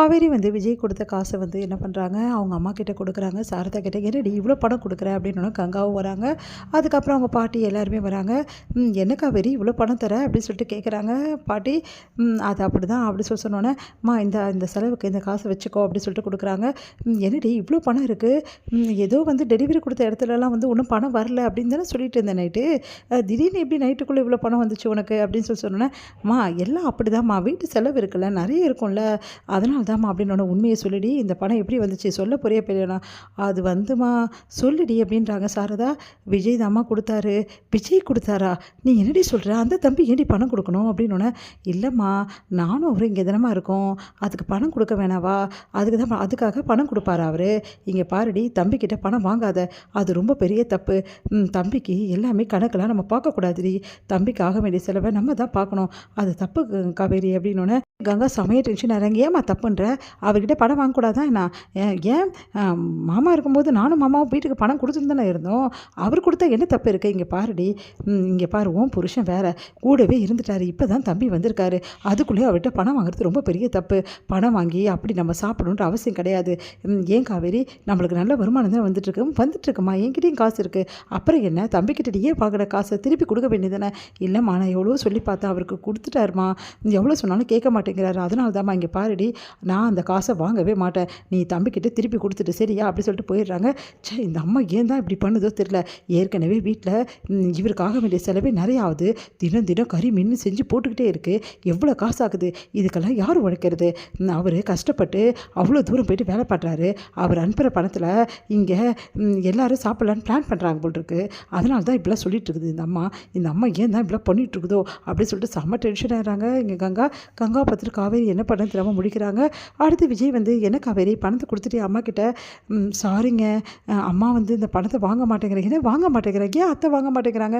காவேரி வந்து விஜய் கொடுத்த காசை வந்து என்ன பண்ணுறாங்க, அவங்க அம்மா கிட்ட கொடுக்குறாங்க. சாரதா கிட்ட "என்னடி இவ்வளோ பணம் கொடுக்குற?" அப்படின்னோன்னே கங்காவும் வராங்க. அதுக்கப்புறம் அவங்க பாட்டி எல்லாருமே வராங்க. "என்ன காவேரி இவ்வளோ பணம் தர?" அப்படின்னு சொல்லிட்டு கேட்குறாங்க பாட்டி. அது அப்படிதான் அப்படி சொன்னோன்னே, "அம்மா இந்த இந்த செலவுக்கு இந்த காசை வச்சுக்கோ" அப்படின்னு சொல்லிட்டு கொடுக்குறாங்க. "என்னடி இவ்வளோ பணம் இருக்குது? ஏதோ வந்து டெலிவரி கொடுத்த இடத்துலலாம் வந்து ஒன்றும் பணம் வரல அப்படின்னு தானே சொல்லிட்டு இருந்தேன் நைட்டு. திடீர்னு எப்படி நைட்டுக்குள்ளே இவ்வளோ பணம் வந்துச்சு உனக்கு?" அப்படின்னு சொன்னோன்னே, "அம்மா எல்லாம் அப்படிதாம்மா, வீட்டு செலவு இருக்குல்ல, நிறைய இருக்கும்ல, அதனால தாம்மா" அப்படின்னோட. "உண்மையை சொல்லுடி, இந்த பணம் எப்படி வந்துச்சு சொல்ல போறியா பெரியண்ணா?" "அது வந்துமா சொல்லுடி" அப்படின்றாங்க சாரதா. "விஜய் தாம்மா கொடுத்தாரு." "விஜய் கொடுத்தாரா? நீ என்னடி சொல்கிற? அந்த தம்பி ஏன்டி பணம் கொடுக்கணும்?" அப்படின்னோடனே, "இல்லைம்மா, நானும் அவரும் இங்கே தானம்மா இருக்கோம், அதுக்கு பணம் கொடுக்க வேணாவா? அதுக்காக பணம் கொடுப்பாரா அவர்? இங்கே பாருடி, தம்பிக்கிட்ட பணம் வாங்காத, அது ரொம்ப பெரிய தப்பு. தம்பிக்கு எல்லாமே கணக்கெல்லாம் நம்ம பார்க்கக்கூடாதுடி, தம்பிக்கு ஆக வேண்டிய செலவை நம்ம தான் பார்க்கணும், அது தப்பு காவேரி" அப்படின்னோடனே கங்கா செமைய டென்ஷன் ஆகிறாங்க. "ஏம்மா தப்புன்ற? அவர்கிட்ட பணம் வாங்கக்கூடாதா என்ன? ஏன் மாமா இருக்கும்போது நானும் மாமாவும் வீட்டுக்கு பணம் கொடுத்துட்டு தானே இருந்தோம், அவர் கொடுத்தா என்ன தப்பு இருக்குது? இங்கே பாருடி, இங்கே பாரு, உன் புருஷன் வேற கூடவே இருந்துட்டாரு, இப்போ தான் தம்பி வந்திருக்காரு, அதுக்குள்ளேயே அவர்கிட்ட பணம் வாங்குறது ரொம்ப பெரிய தப்பு. பணம் வாங்கி அப்படி நம்ம சாப்பிடணுன்ற அவசியம் கிடையாது. ஏன் காவேரி, நம்மளுக்கு நல்ல வருமானம் தான் வந்துட்டுருக்குமா, என்கிட்டையும் காசு இருக்குது, அப்புறம் என்ன, தம்பிக்கிட்ட ஏன் வாங்கின காசை திருப்பி கொடுக்க வேண்டியதானே?" "இல்லைம்மா, நான் எவ்வளோ சொல்லி பார்த்தேன், அவருக்கு கொடுத்துட்டாருமா, எவ்வளோ சொன்னாலும் கேட்க மாட்டேங்கிறாரு, அதனால தான்மா, இங்கே பாருடி, நான் அந்த காசை வாங்கவே மாட்டேன், நீ தம்பிக்கிட்ட திருப்பி கொடுத்துட்டு சரியா?" அப்படி சொல்லிட்டு போயிடுறாங்க. இந்த அம்மா ஏன் தான் இப்படி பண்ணுதோ தெரியல. ஏற்கனவே வீட்டில் இவருக்கு ஆக வேண்டிய செலவே நிறைய ஆகுது, தினம் தினம் கறி மீன் செஞ்சு போட்டுக்கிட்டே இருக்குது, எவ்வளோ காசு ஆகுது, இதுக்கெல்லாம் யார் உழைக்கிறது? அவர் கஷ்டப்பட்டு அவ்வளோ தூரம் போயிட்டு வேலை பண்ணுறாரு, அவர் அனுப்புகிற பணத்தில் இங்கே எல்லோரும் சாப்பிட்லான்னு பிளான் பண்ணுறாங்க போல் இருக்கு, அதனால தான் இப்படிலாம் சொல்லிட்டு இருக்குது இந்த அம்மா. இந்த அம்மா ஏன் தான் இப்படிலாம் பண்ணிகிட்டு இருக்குதோ அப்படின்னு சொல்லிட்டு செம்ம டென்ஷன் ஆகிறாங்க. இங்கே கங்கா பார்த்துட்டு காவேரி என்ன பண்ணுன்னு தெரியாமல் முடிக்கிறாங்க. அடுத்து விஜய் வந்து, "என்ன காவேரி, பணத்தை கொடுத்துட்டு அம்மா கிட்ட?" "சாரிங்க, அம்மா வந்து இந்த பணத்தை வாங்க மாட்டேங்கிறாங்க." "என்ன வாங்க மாட்டேங்கிறாங்க? ஏன் அத்தை வாங்க மாட்டேங்கிறாங்க?"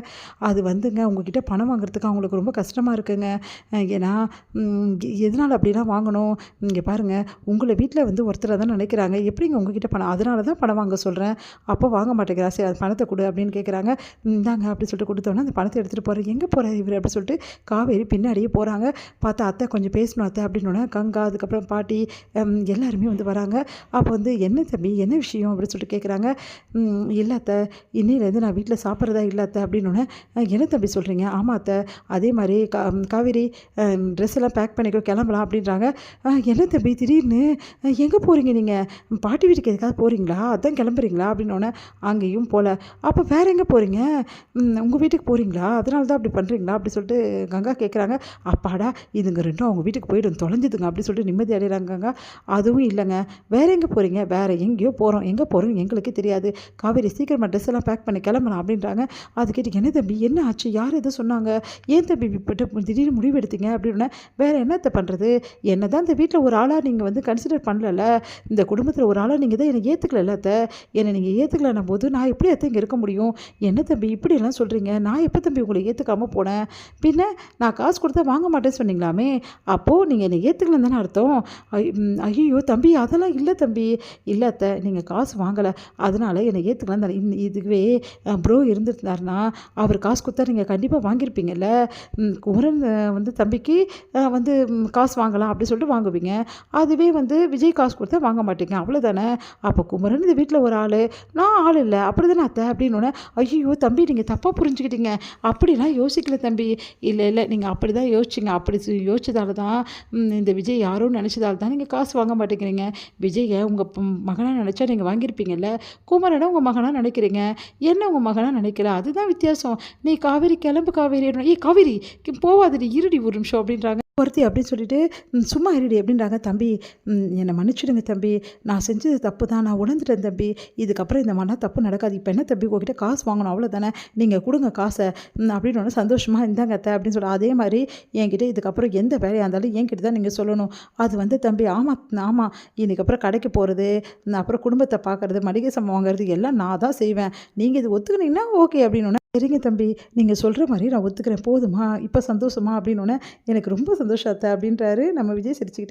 "அது வந்துங்க, உங்ககிட்ட பணம் வாங்குறதுக்கு அவங்களுக்கு ரொம்ப கஷ்டமாக இருக்குங்க. ஏன்னா எதனால் அப்படிலாம் வாங்கணும்? இங்கே பாருங்கள், உங்களை வீட்டில் வந்து ஒருத்தரை தான் நினைக்கிறாங்க, எப்படிங்க உங்ககிட்ட பணம், அதனால தான் பணம் வாங்க சொல்கிறேன், அப்போ வாங்க மாட்டேங்கிறா, சரி அது பணத்தை கொடு" அப்படின்னு கேட்குறாங்க. "இந்தாங்க" அப்படி சொல்லிட்டு கொடுத்தோன்னே அந்த பணத்தை எடுத்துகிட்டு போகிறேன். "எங்கே போகிற இவர்?" அப்படி சொல்லிட்டு காவேரி பின்னாடியே போகிறாங்க. பார்த்தா அத்தை கொஞ்சம் பேசணும் அத்தை அப்படின்னோடனே கங்கா, அதுக்கப்புறம் பாட்டி எல்லாருமே வந்து வராங்க. அப்போ வந்து, "என்ன தம்பி, என்ன விஷயம்?" அப்படின்னு சொல்லிட்டு கேட்குறாங்க. "இல்லை அத்தை, இன்னிலேருந்து நான் வீட்டில் சாப்பிட்றதா இல்லை அத்தை" அப்படின்னோடனே, "என்ன தம்பி சொல்கிறீங்க?" "ஆமாம் அத்தை, அதே மாதிரி காவேரி, ட்ரெஸ் எல்லாம் பேக் பண்ணிக்கோ, கிளம்பலாம்" அப்படின்றாங்க. "என்ன தம்பி திடீர்னு, எங்கே போகிறீங்க நீங்கள்? பாட்டி வீட்டுக்கு எதுக்காவது போகிறீங்களா, அதான் கிளம்புறீங்களா?" அப்படின்னோடனே, "அங்கேயும் போகல." "அப்போ வேறு எங்கே போகிறீங்க? உங்கள் வீட்டுக்கு போகிறீங்களா, அதனால தான் அப்படி பண்ணுறீங்களா?" அப்படி சொல்லிட்டு கங்கா கேட்குறாங்க. "அப்பாடா, இதுங்க ரெண்டும் அவங்க வீட்டுக்கு போய்டும் தொலைஞ்சுதுங்க" அப்படி சொல்லிட்டு நிம்மதி அடைகிறாங்க. "அதுவும் இல்லைங்க, வேறு எங்கே போகிறீங்க?" "வேறு எங்கேயோ போகிறோம், எங்கே போகிறோன்னு எங்களுக்கே தெரியாது. காவேரி சீக்கிரமாக ட்ரெஸ் எல்லாம் பேக் பண்ணி கிளம்பலாம்" அப்படின்றாங்க. அது கேட்டு, "என்ன தம்பி, என்ன ஆச்சு, யார் எதுவும் சொன்னாங்க, ஏன் தம்பி இப்படி திடீர்னு முடிவு எடுத்தீங்க?" அப்படின்னா, "வேறு என்னத்தை பண்ணுறது, என்ன தான் இந்த வீட்டில் ஒரு ஆளாக நீங்கள் வந்து கன்சிடர் பண்ணல, இந்த குடும்பத்தில் ஒரு ஆளாக நீங்கள் தான் என்னை ஏற்றுக்கல அத்தை, என்னை நீங்கள் ஏற்றுக்கலன்னும் போது நான் எப்படி அத்தை இங்கே இருக்க முடியும்? என்ன தம்பி இப்படியெல்லாம் சொல்கிறீங்க, நான் எப்போ தம்பி உங்களை ஏற்றுக்காமல் போனேன்? பின்ன நான் காசு கொடுத்தா வாங்க மாட்டேன்னு சொன்னீங்களாமே, அப்போது நீங்கள் என்னை ஏற்றுக்கலன்னு தானே அர்த்தம்?" "ஐயோ தம்பி, அதெல்லாம் இல்லை தம்பி." "இல்லை அத்தை, நீங்கள் காசு வாங்கலை, அதனால் என்னை ஏற்றுக்கலாம் தானே. இதுவே ப்ரோ இருந்துருந்தாருன்னா, அவர் காசு கொடுத்தா நீங்கள் கண்டிப்பாக வாங்கியிருப்பீங்கல்ல. குமரன் வந்து தம்பிக்கு வந்து காசு வாங்கலாம் அப்படி சொல்லிட்டு வாங்குவீங்க, அதுவே வந்து விஜய் காசு கொடுத்தா வாங்க மாட்டீங்க, அவ்வளோதானே. அப்போ குமரன் இந்த வீட்டில் ஒரு ஆள், நான் ஆள் இல்லை, அப்படி தானே அத்தை?" அப்படின்னோடனே, "ஐயோ தம்பி, நீங்கள் தப்பாக புரிஞ்சுக்கிட்டீங்க, அப்படிலாம் யோசிக்கல தம்பி." "இல்லை இல்லை, நீங்கள் அப்படி தான் யோசிச்சிங்க, அப்படி யோசிச்சதால தான் இந்த விஜய் யாரோ நினச்சதால தான் நீங்கள் காசு வாங்க மாட்டேங்கிறீங்க. விஜயை உங்கள் மகனாக நினச்சா நீங்கள் வாங்கியிருப்பீங்கல்ல, குமரனை உங்கள் மகனாக நினைக்கிறீங்க, என்ன உங்கள் மகனாக நினைக்கல, அதுதான் வித்தியாசம். நீ காவேரி கிளம்பு காவேரி." "ஏய் காவேரி, போவாதடி, இருடி ஒரு நிமிஷம்" அப்படின்றாங்க ஒருத்தி. அப்படின்னு சொல்லிட்டு, "சும்மா இருடி" அப்படின்றாங்க. "தம்பி, என்னை மன்னிச்சிடுங்க தம்பி, நான் செஞ்சது தப்பு தான், நான் உணர்ந்துட்டேன் தம்பி, இதுக்கப்புறம் இந்த மாதிரிலாம் தப்பு நடக்காது. இப்போ என்ன தம்பி, உங்ககிட்ட காசு வாங்கணும் அவ்வளோதானே, நீங்கள் கொடுங்க காசை" அப்படின்னு சந்தோஷமாக, "இந்தாங்க அத்தை" அப்படின்னு சொல்லி, "அதே மாதிரி என்கிட்ட இதுக்கப்புறம் எந்த வேலையாக இருந்தாலும் என்கிட்ட தான் நீங்கள் சொல்லணும்." அது வந்து தம்பி, ஆமாம், இதுக்கப்புறம் கடைக்கு போகிறது, அப்புறம் குடும்பத்தை பார்க்குறது, மளிகை சாமான் வாங்குறது எல்லாம் நான் தான் செய்வேன், நீங்கள் இது ஒத்துக்கினீங்கன்னா ஓகே" அப்படின்னோடனே, "சரிங்க தம்பி, நீங்கள் சொல்கிற மாதிரி நான் ஒத்துக்கிறேன், போதுமா, இப்போ சந்தோஷமா?" அப்படின்னோடனே, "எனக்கு ரொம்ப சந்தோஷம் அத்தை" அப்படின்றாரு நம்ம விஜய் சிரிச்சுக்கிட்டு.